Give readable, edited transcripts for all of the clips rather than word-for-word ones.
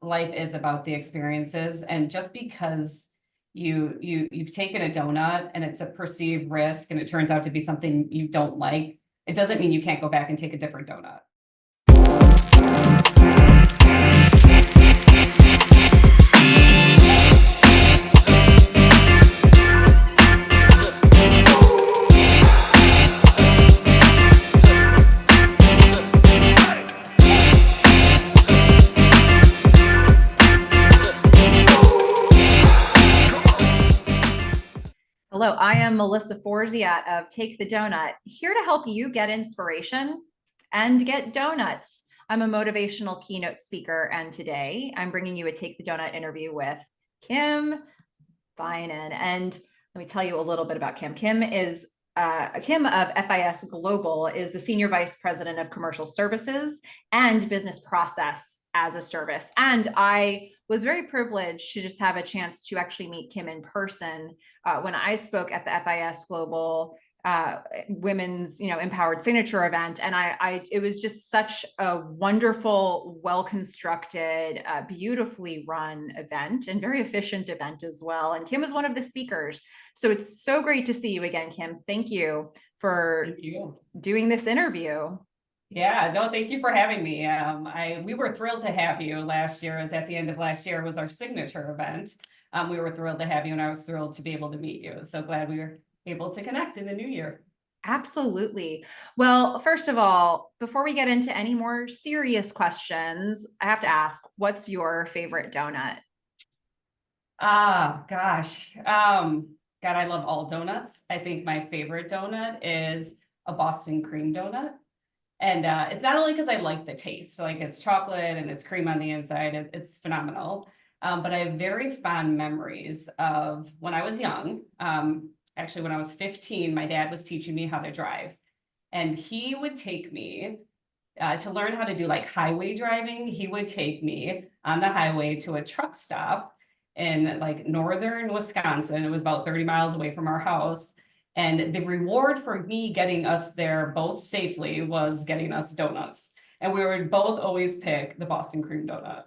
life is about the experiences. And just because you've taken a donut and it's a perceived risk and it turns out to be something you don't like, it doesn't mean you can't go back and take a different donut. Hello, I am Melissa Forziat of Take the Doughnut, here to help you get inspiration and get donuts. I'm a motivational keynote speaker, and today I'm bringing you a Take the Doughnut interview with Bynan. And let me tell you a little bit about Kim. Kim of FIS Global is the Senior Vice President of Commercial Services and Business Process as a Service. And I was very privileged to just have a chance to actually meet Kim in person when I spoke at the FIS Global Women's Empowered Signature event. And it was just such a wonderful, well-constructed, beautifully run event, and very efficient event as well. And Kim was one of the speakers. So it's so great to see you again, Kim. Thank you for doing this interview. Yeah, no, thank you for having me. We were thrilled to have you last year. As at the end of last year was our signature event. We were thrilled to have you, and I was thrilled to be able to meet you. So glad we were able to connect in the new year. Absolutely. Well, first of all, before we get into any more serious questions, I have to ask, what's your favorite donut? Gosh. God, I love all donuts. I think my favorite donut is a Boston cream donut. And it's not only because I like the taste, like it's chocolate and it's cream on the inside, it's phenomenal. But I have very fond memories of when I was young. Actually, when I was 15, my dad was teaching me how to drive. And he would take me to learn how to do like highway driving. He would take me on the highway to a truck stop in like northern Wisconsin. It was about 30 miles away from our house. And the reward for me getting us there both safely was getting us donuts. And we would both always pick the Boston cream donut.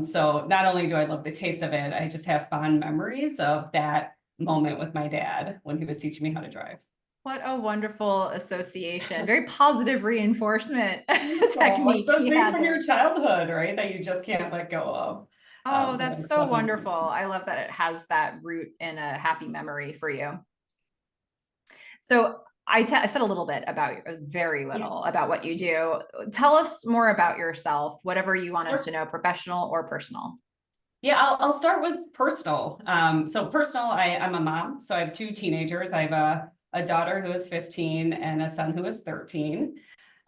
So not only do I love the taste of it, I just have fond memories of that moment with my dad when he was teaching me how to drive. What a wonderful association. Very positive reinforcement technique. Those things from your childhood, right? That you just can't let go of. Oh, that's so wonderful. I love that it has that root in a happy memory for you. So I said a little bit about, very little about what you do. Tell us more about yourself, whatever you want us to know, professional or personal. Yeah, I'll start with personal. So personal, I'm a mom. So I have two teenagers. I have a daughter who is 15 and a son who is 13.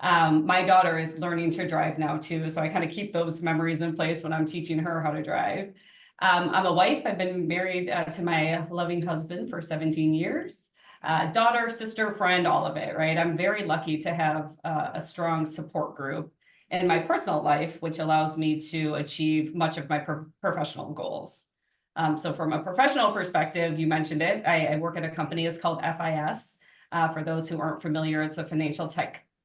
My daughter is learning to drive now too. So I kind of keep those memories in place when I'm teaching her how to drive. I'm a wife. I've been married to my loving husband for 17 years. Daughter, sister, friend, all of it, right? I'm very lucky to have a strong support group in my personal life, which allows me to achieve much of my professional goals. So from a professional perspective, you mentioned it, I work at a company, it's called FIS. For those who aren't familiar, it's a financial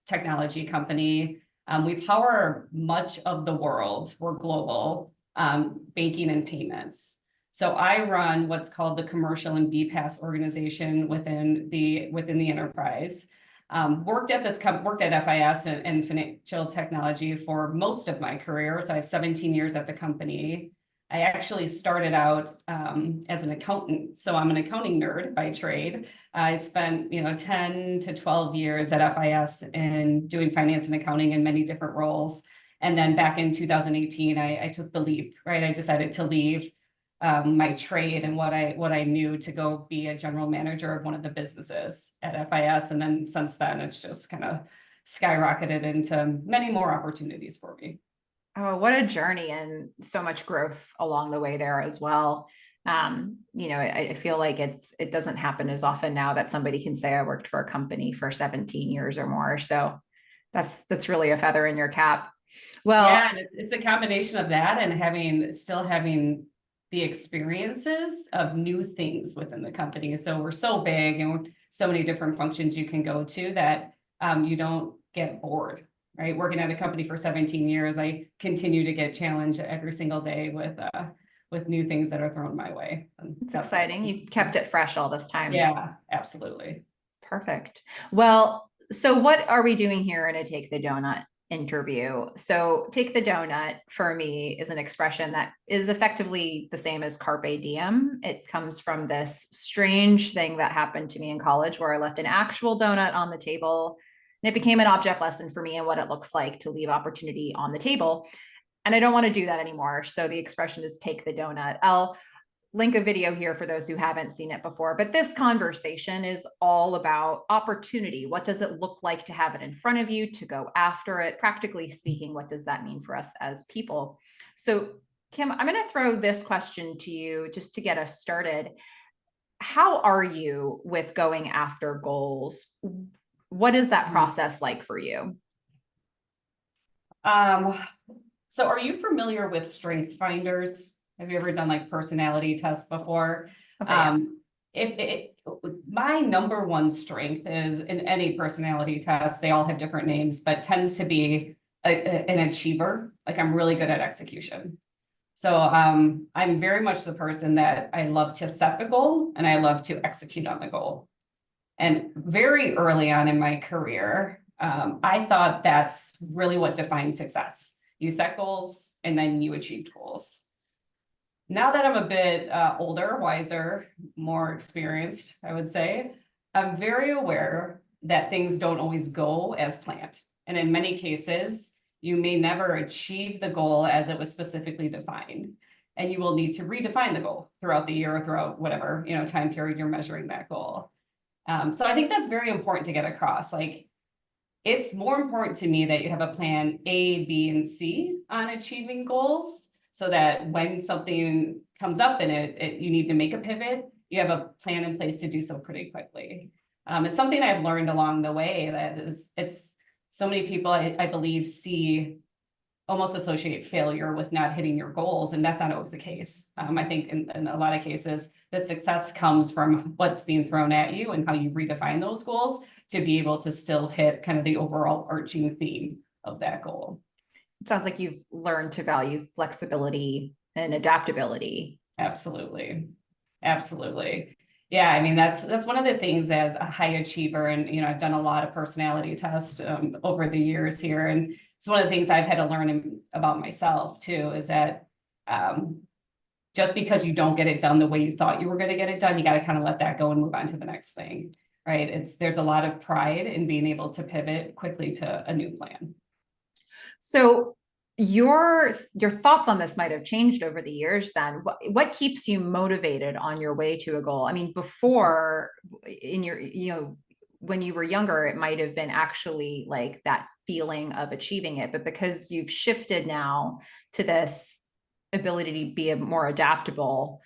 technology company. We power much of the world. We're global, banking and payments. So I run what's called the commercial and BPaaS organization within the enterprise. Worked at FIS and financial technology for most of my career. So I have 17 years at the company. I actually started out as an accountant. So I'm an accounting nerd by trade. I spent 10 to 12 years at FIS in doing finance and accounting in many different roles. And then back in 2018, I took the leap, right? I decided to leave my trade and what I knew to go be a general manager of one of the businesses at FIS. And then since then, it's just kind of skyrocketed into many more opportunities for me. Oh, what a journey, and so much growth along the way there as well. I feel like it doesn't happen as often now that somebody can say I worked for a company for 17 years or more. So that's really a feather in your cap. Well, yeah, it's a combination of that and still having the experiences of new things within the company. So we're so big and so many different functions you can go to that you don't get bored, right? Working at a company for 17 years, I continue to get challenged every single day with new things that are thrown my way. And It's that's exciting. You kept it fresh all this time. Yeah, absolutely. Perfect. Well, so what are we doing here in a Take the Doughnut interview? So take the donut for me is an expression that is effectively the same as carpe diem. It comes from this strange thing that happened to me in college where I left an actual donut on the table and it became an object lesson for me and what it looks like to leave opportunity on the table. And I don't want to do that anymore. So the expression is take the donut. I'll link a video here for those who haven't seen it before, but this conversation is all about opportunity. What does it look like to have it in front of you, to go after it? Practically speaking, what does that mean for us as people? So Kim, I'm going to throw this question to you just to get us started. How are you with going after goals? What is that process like for you? So are you familiar with strength finders? Have you ever done like personality tests before? Okay. My number one strength is in any personality test, they all have different names, but tends to be an achiever. Like I'm really good at execution. So I'm very much the person that I love to set the goal and I love to execute on the goal. And very early on in my career, I thought that's really what defines success. You set goals and then you achieve goals. Now that I'm a bit older, wiser, more experienced, I would say, I'm very aware that things don't always go as planned. And in many cases, you may never achieve the goal as it was specifically defined. And you will need to redefine the goal throughout the year or throughout whatever, time period you're measuring that goal. So I think that's very important to get across. Like, it's more important to me that you have a plan A, B, and C on achieving goals so that when something comes up in it, you need to make a pivot, you have a plan in place to do so pretty quickly. It's something I've learned along the way that it's so many people, I believe, almost associate failure with not hitting your goals, and that's not always the case. I think in a lot of cases, the success comes from what's being thrown at you and how you redefine those goals to be able to still hit kind of the overall arching theme of that goal. It sounds like you've learned to value flexibility and adaptability. Absolutely. Absolutely. Yeah, I mean, that's one of the things as a high achiever, and I've done a lot of personality tests over the years here, and it's one of the things I've had to learn about myself too, is that just because you don't get it done the way you thought you were going to get it done, you got to kind of let that go and move on to the next thing, right? There's a lot of pride in being able to pivot quickly to a new plan. So your thoughts on this might have changed over the years then. What keeps you motivated on your way to a goal? I mean, before in your, when you were younger, it might have been actually like that feeling of achieving it, but because you've shifted now to this ability to be more adaptable,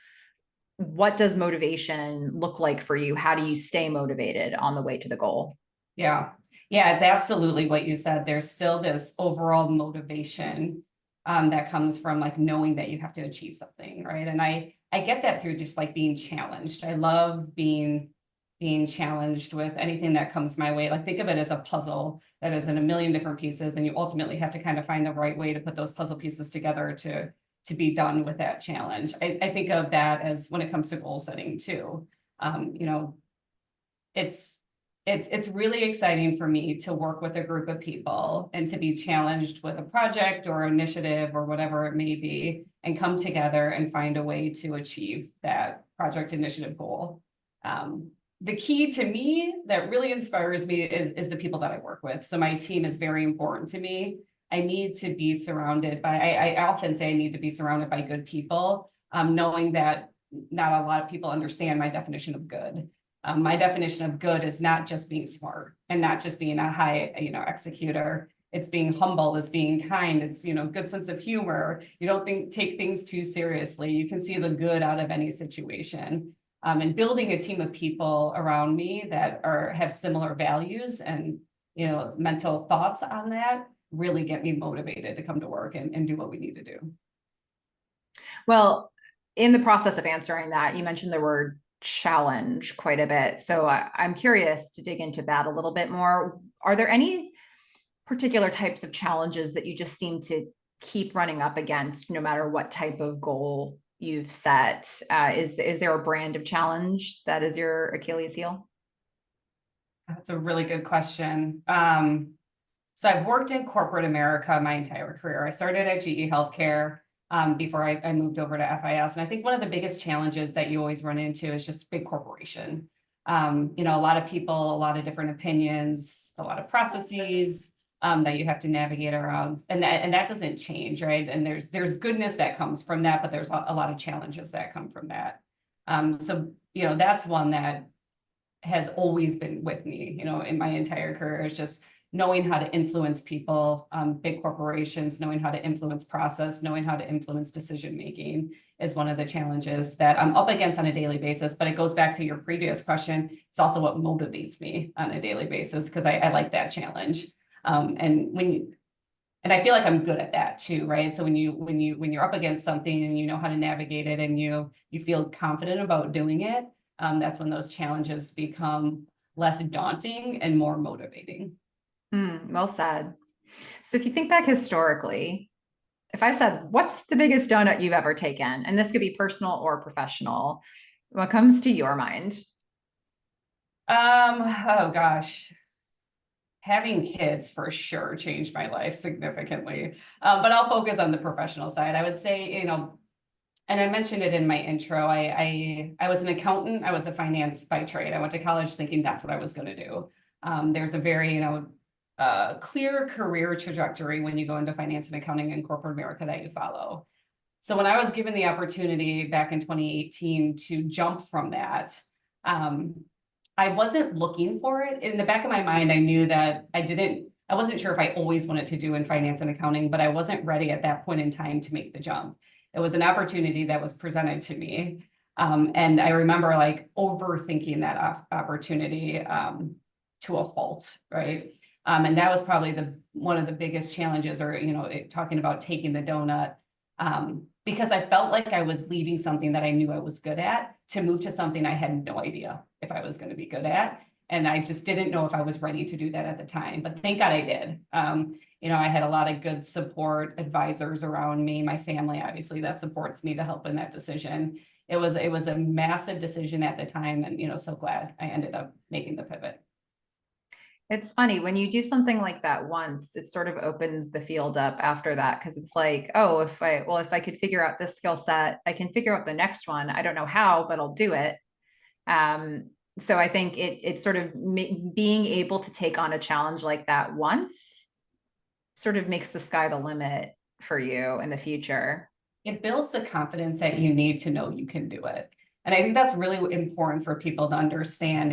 what does motivation look like for you? How do you stay motivated on the way to the goal? Yeah, it's absolutely what you said. There's still this overall motivation that comes from like knowing that you have to achieve something, right? And I get that through just like being challenged. I love being challenged with anything that comes my way. Like think of it as a puzzle that is in a million different pieces, and you ultimately have to kind of find the right way to put those puzzle pieces together to be done with that challenge. I think of that as when it comes to goal setting too. It's really exciting for me to work with a group of people and to be challenged with a project or initiative or whatever it may be, and come together and find a way to achieve that project initiative goal. The key to me that really inspires me is the people that I work with. So my team is very important to me. I need to be surrounded by, I often say I need to be surrounded by good people, knowing that not a lot of people understand my definition of good. My definition of good is not just being smart and not just being a high, executor. It's being humble, it's being kind, it's, good sense of humor. You don't take things too seriously. You can see the good out of any situation. And building a team of people around me that have similar values and, mental thoughts on that really get me motivated to come to work and do what we need to do. Well, in the process of answering that, you mentioned the word challenge quite a bit. So I'm curious to dig into that a little bit more. Are there any particular types of challenges that you just seem to keep running up against, no matter what type of goal you've set? Is there a brand of challenge that is your Achilles heel? That's a really good question. So I've worked in corporate America my entire career. I started at GE Healthcare before I moved over to FIS. And I think one of the biggest challenges that you always run into is just big corporation. You know, a lot of people, a lot of different opinions, a lot of processes that you have to navigate around, and that doesn't change, right? And there's goodness that comes from that, but there's a lot of challenges that come from that. So you know, that's one that has always been with me, you know, in my entire career. Is just knowing how to influence people, big corporations, knowing how to influence process, knowing how to influence decision making is one of the challenges that I'm up against on a daily basis. But it goes back to your previous question. It's also what motivates me on a daily basis, because I like that challenge. And I feel like I'm good at that too, right? So when you're up against something and you know how to navigate it and you feel confident about doing it, that's when those challenges become less daunting and more motivating. Well said. So if you think back historically, if I said, what's the biggest donut you've ever taken? And this could be personal or professional. What comes to your mind? Oh gosh. Having kids for sure changed my life significantly. But I'll focus on the professional side. I would say, you know, and I mentioned it in my intro, I was an accountant. I was a finance by trade. I went to college thinking that's what I was going to do. There's a very, you know, clear career trajectory when you go into finance and accounting in corporate America that you follow. So when I was given the opportunity back in 2018 to jump from that, I wasn't looking for it. In the back of my mind, I knew that I wasn't sure if I always wanted to do in finance and accounting, but I wasn't ready at that point in time to make the jump. It was an opportunity that was presented to me. And I remember like overthinking that opportunity to a fault, right? And that was probably one of the biggest challenges, or, you know, talking about taking the donut, because I felt like I was leaving something that I knew I was good at to move to something I had no idea if I was going to be good at. And I just didn't know if I was ready to do that at the time, but thank God I did. You know, I had a lot of good support advisors around me, my family, obviously, that supports me to help in that decision. It was a massive decision at the time, and, you know, so glad I ended up making the pivot. It's funny when you do something like that once, it sort of opens the field up after that, because it's like, oh, if I could figure out this skill set, I can figure out the next one. I don't know how, but I'll do it. So I think it sort of being able to take on a challenge like that once sort of makes the sky the limit for you in the future. It builds the confidence that you need to know you can do it. And I think that's really important for people to understand.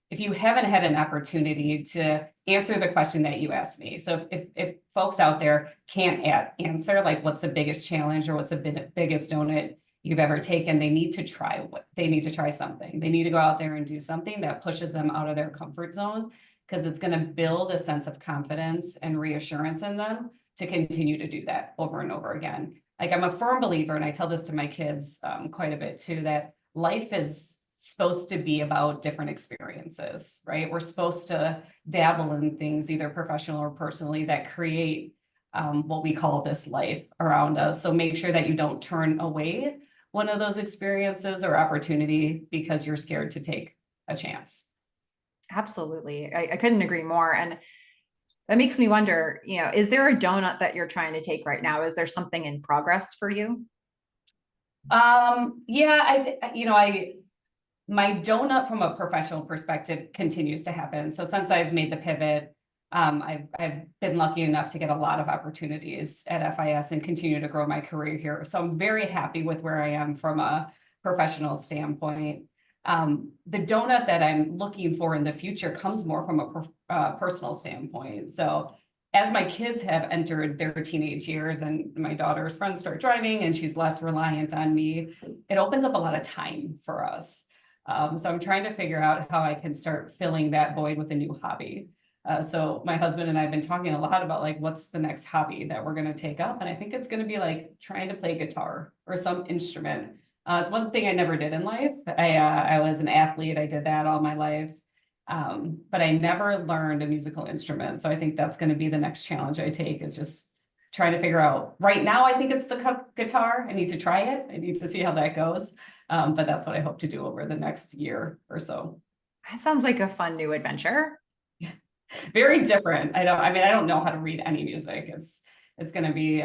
If you haven't had an opportunity to answer the question that you asked me. So if folks out there can't answer like what's the biggest challenge or what's the biggest donut you've ever taken, they need to try something. They need to go out there and do something that pushes them out of their comfort zone, because it's going to build a sense of confidence and reassurance in them to continue to do that over and over again. Like, I'm a firm believer, and I tell this to my kids quite a bit too, that life is supposed to be about different experiences, right? We're supposed to dabble in things, either professional or personally, that create what we call this life around us. So make sure that you don't turn away one of those experiences or opportunity because you're scared to take a chance. Absolutely. I couldn't agree more. And that makes me wonder, you know, is there a donut that you're trying to take right now? Is there something in progress for you? Yeah, my donut from a professional perspective continues to happen. So since I've made the pivot, I've been lucky enough to get a lot of opportunities at FIS and continue to grow my career here. So I'm very happy with where I am from a professional standpoint. The donut that I'm looking for in the future comes more from a personal standpoint. So as my kids have entered their teenage years and my daughter's friends start driving and she's less reliant on me, it opens up a lot of time for us. So I'm trying to figure out how I can start filling that void with a new hobby. So my husband and I have been talking a lot about like, what's the next hobby that we're going to take up? And I think it's going to be like trying to play guitar or some instrument. It's one thing I never did in life. I was an athlete. I did that all my life. But I never learned a musical instrument. So I think that's going to be the next challenge I take, is just trying to figure out. Right now, I think it's the guitar. I need to try it. I need to see how that goes. But that's what I hope to do over the next year or so. That sounds like a fun new adventure. Very different. I mean, I don't know how to read any music. It's going to be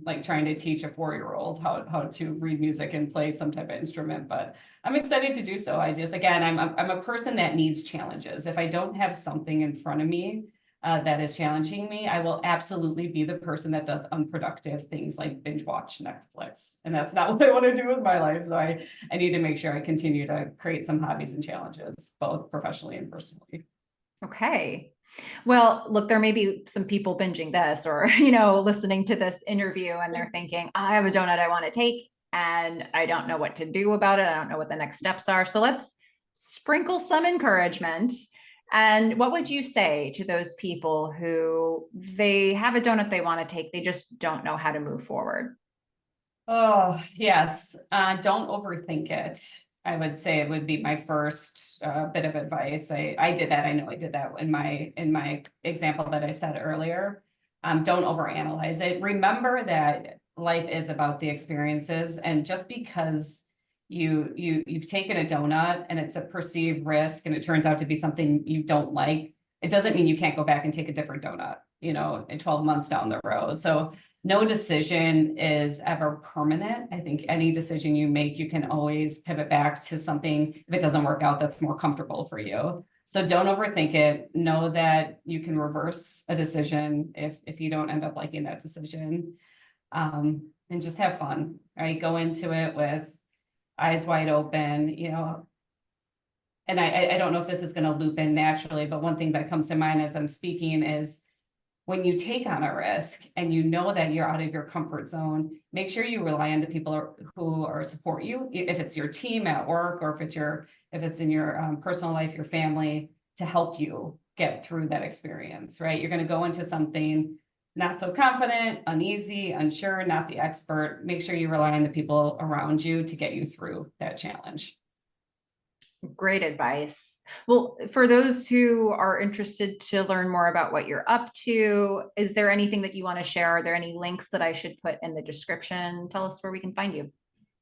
like trying to teach a 4-year-old how to read music and play some type of instrument, but I'm excited to do so. Again, I'm a person that needs challenges. If I don't have something in front of me that is challenging me, I will absolutely be the person that does unproductive things like binge watch Netflix. And that's not what I want to do with my life. So I need to make sure I continue to create some hobbies and challenges, both professionally and personally. Okay. Well, look, there may be some people binging this or, listening to this interview, and they're thinking, I have a donut I want to take and I don't know what to do about it. I don't know what the next steps are. So let's sprinkle some encouragement. And what would you say to those people who they have a donut they want to take, they just don't know how to move forward? Oh, yes. Don't overthink it. I would say it would be my first bit of advice. I did that. I know I did that in my example that I said earlier. Don't overanalyze it. Remember that life is about the experiences, and just because you've taken a donut and it's a perceived risk and it turns out to be something you don't like, it doesn't mean you can't go back and take a different donut, in 12 months down the road. So no decision is ever permanent. I think any decision you make, you can always pivot back to something, if it doesn't work out, that's more comfortable for you. So don't overthink it. Know that you can reverse a decision if you don't end up liking that decision. And just have fun, right? Go into it with eyes wide open, and I don't know if this is going to loop in naturally, but one thing that comes to mind as I'm speaking is, when you take on a risk and you know that you're out of your comfort zone, make sure you rely on the people who are support you, if it's your team at work or if it's in your personal life, your family, to help you get through that experience, right? You're going to go into something not so confident, uneasy, unsure, not the expert. Make sure you rely on the people around you to get you through that challenge. Great advice. Well, for those who are interested to learn more about what you're up to, is there anything that you want to share? Are there any links that I should put in the description? Tell us where we can find you.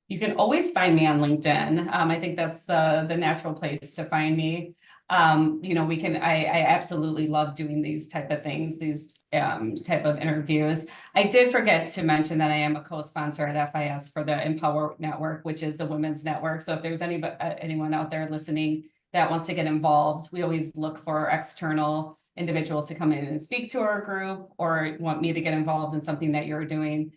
You can always find me on LinkedIn. I think that's the natural place to find me. I absolutely love doing these type of things, these type of interviews. I did forget to mention that I am a co-sponsor at FIS for the Empower Network, which is the women's network. So if there's anyone out there listening that wants to get involved, we always look for external individuals to come in and speak to our group, or want me to get involved in something that you're doing.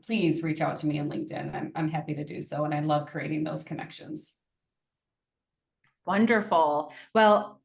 Please reach out to me on LinkedIn. I'm happy to do so. And I love creating those connections. Wonderful. Well,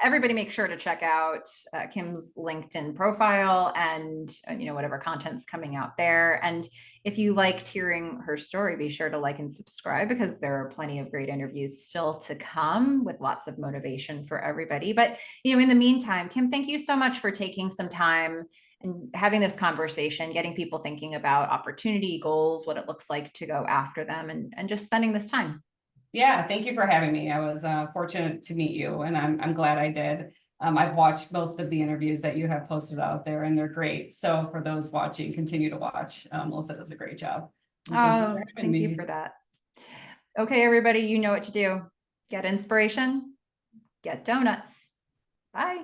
everybody make sure to check out Kim's LinkedIn profile and, whatever content's coming out there. And if you liked hearing her story, be sure to like and subscribe, because there are plenty of great interviews still to come with lots of motivation for everybody. But, in the meantime, Kim, thank you so much for taking some time and having this conversation, getting people thinking about opportunity, goals, what it looks like to go after them, and just spending this time. Yeah, thank you for having me. I was fortunate to meet you, and I'm glad I did. I've watched most of the interviews that you have posted out there, and they're great. So for those watching, continue to watch. Melissa does a great job. Oh, thank you for that. Okay, everybody, you know what to do. Get inspiration, get donuts. Bye.